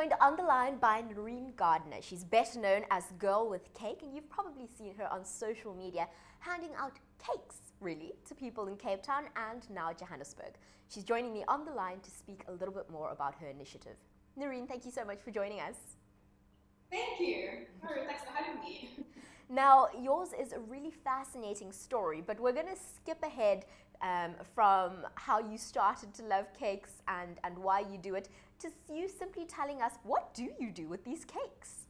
joined on the line by Noreen Gardner. She's better known as Girl with Cake, and you've probably seen her on social media handing out cakes, really, to people in Cape Town and now Johannesburg. She's joining me on the line to speak a little bit more about her initiative. Noreen, thank you so much for joining us. Thank you. Oh, thanks for having me. Now, yours is a really fascinating story, but we're going to skip ahead from how you started to love cakes and why you do it, to you simply telling us, what do you do with these cakes?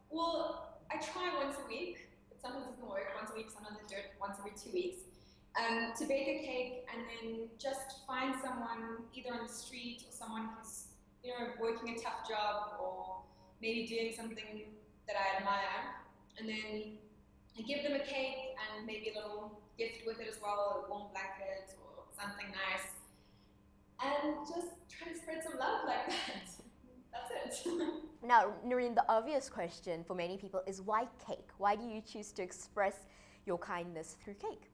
Well, I try once a week. Sometimes it doesn't work once a week, sometimes I do it once every 2 weeks. To bake a cake and then just find someone either on the street or someone who's working a tough job or maybe doing something that I admire, and then I give them a cake and maybe a little gift with it as well, a warm blanket or something nice, and just try to spread some love like that. That's it. Now, Noreen, the obvious question for many people is, why cake? Why do you choose to express your kindness through cake?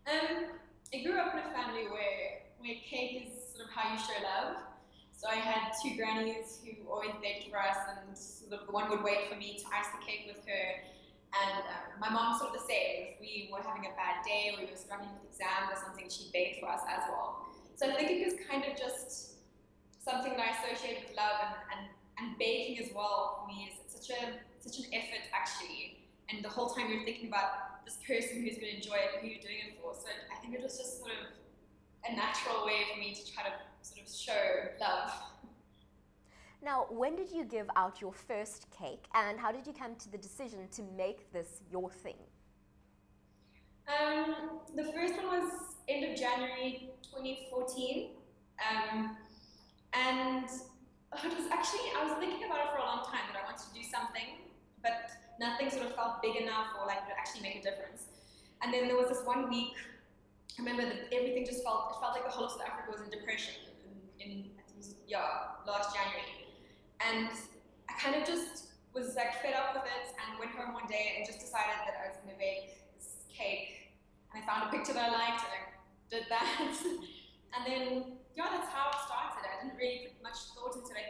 I grew up in a family where cake is sort of how you show love. So I had two grannies who always baked for us, and sort of one would wait for me to ice the cake with her. And my mom sort of the same. If we were having a bad day or we were struggling with exams or something, she'd bake for us as well. So I think it was kind of just something that I associate with love, and baking as well for me is such an effort actually. And the whole time you're thinking about this person who's going to enjoy it, who you're doing it for. So I think it was just sort of a natural way for me to try to sort of show love. Now, when did you give out your first cake, and how did you come to the decision to make this your thing? The first one was end of January 2014, and it was actually, I was thinking about it for a long time, that I wanted to do something, but nothing sort of felt big enough or like it would actually make a difference. And then there was this 1 week, I remember that everything just felt like the whole of South Africa was in depression in last January. And I kind of just was like fed up with it and went home one day and just decided that I was going to bake this cake. And I found a picture that I liked and I did that. And then, that's how it started. I didn't really put much thought into it.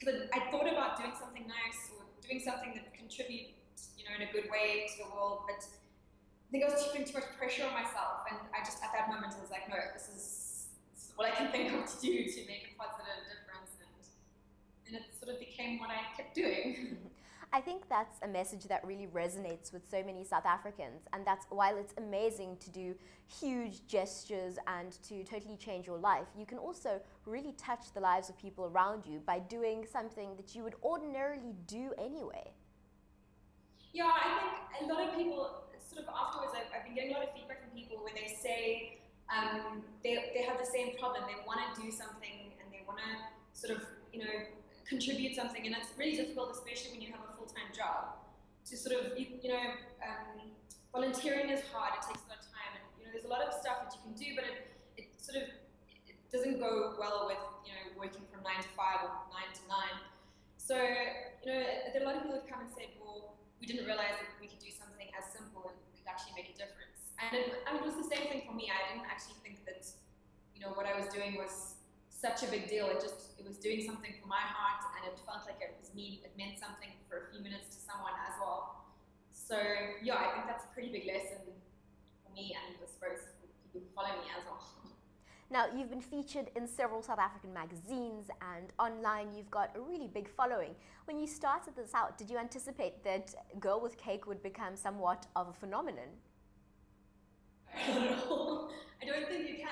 Because I thought about doing something nice or doing something that would contribute, in a good way to the world. But I think I was putting too much pressure on myself. And I just, at that moment, was like, no, this is what I can think of to do to make a positive difference. And it sort of became what I kept doing. I think that's a message that really resonates with so many South Africans, and that's while it's amazing to do huge gestures and to totally change your life, you can also really touch the lives of people around you by doing something that you would ordinarily do anyway. Yeah, I think a lot of people, sort of afterwards, I've been getting a lot of feedback from people where they say they have the same problem. They want to do something and they want to sort of, contribute something, and it's really difficult, especially when you have a full-time job, to sort of, volunteering is hard, it takes a lot of time, and there's a lot of stuff that you can do, but it doesn't go well with working from 9 to 5 or 9 to 9. So there are a lot of people who've come and said, well, we didn't realize that we could do something as simple and could actually make a difference. And it was the same thing for me. I didn't actually think that what I was doing was such a big deal. It was doing something for my heart, and it felt like it was me. It meant something for a few minutes to someone as well. So I think that's a pretty big lesson for me, and I suppose for people who follow me as well. Now, you've been featured in several South African magazines, and online you've got a really big following. When you started this out, did you anticipate that Girl with Cake would become somewhat of a phenomenon? Not at all. I don't think you can.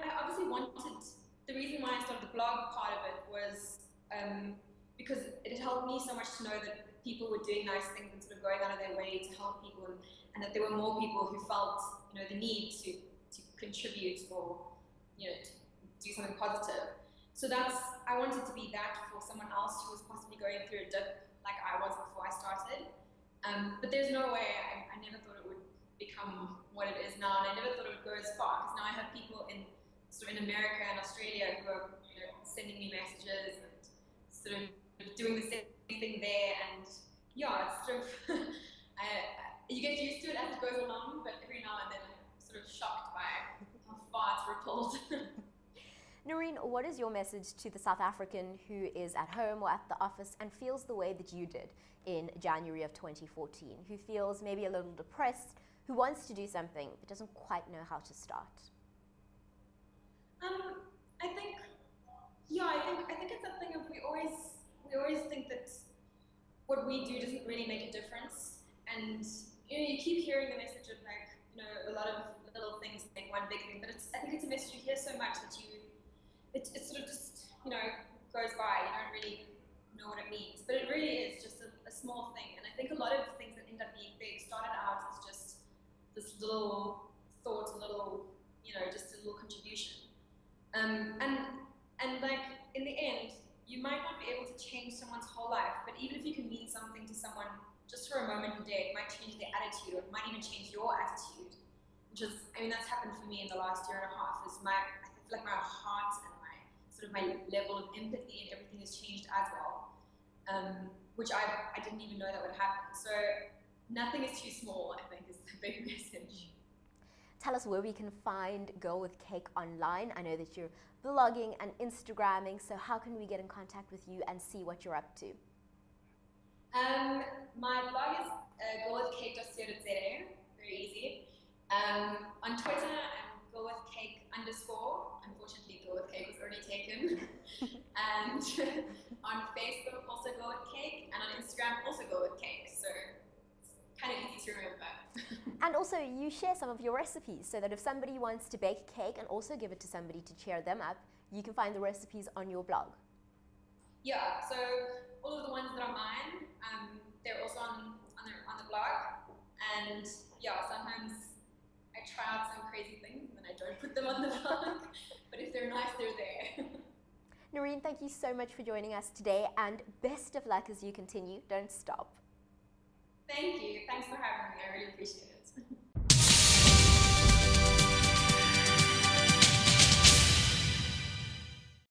I obviously wanted, the reason why I started the blog part of it was because it helped me so much to know that people were doing nice things and sort of going out of their way to help people, and that there were more people who felt the need to contribute or to do something positive. So I wanted to be that for someone else who was possibly going through a dip like I was before I started. But there's no way, I never thought it would become what it is now, and I never thought it would go as far, because now I have people in America and Australia who are sending me messages and sort of doing the same thing there, and it's sort of you get used to it as it goes along, but every now and then I'm sort of shocked by how far it's cold. Noreen, what is your message to the South African who is at home or at the office and feels the way that you did in January of 2014, who feels maybe a little depressed, who wants to do something but doesn't quite know how to start? I think it's something of we always think that what we do doesn't really make a difference, and you keep hearing the message of like a lot of little things make one big thing, but I think it's a message you hear so much that it sort of just goes by. You don't really know what it means, but it really is just a small thing. And I think a lot of things that end up being big started out as just this little thought, a little just a little contribution. And like in the end, you might not be able to change someone's whole life, but even if you can mean something to someone just for a moment a day, it might change their attitude, or it might even change your attitude. Which is, that's happened for me in the last year and a half. I feel like my heart and my level of empathy and everything has changed as well, which I didn't even know that would happen. So nothing is too small, I think, is the big message. Tell us where we can find Girl with Cake online. I know that you're blogging and Instagramming, so how can we get in contact with you and see what you're up to? My blog is girlwithcake.co.za, very easy. On Twitter, I'm girlwithcake_. Unfortunately, Girl with Cake was already taken. And on Facebook, also Girl with Cake, and on Instagram, also Girl with Cake. So it's kind of easy to remember. And also, you share some of your recipes so that if somebody wants to bake a cake and also give it to somebody to cheer them up, you can find the recipes on your blog. Yeah, so all of the ones that are mine, they're also on the blog. And yeah, sometimes I try out some crazy things and then I don't put them on the blog. But if they're nice, they're there. Noreen, thank you so much for joining us today, and best of luck as you continue. Don't stop. Thank you. Thanks for having me. I really appreciate it.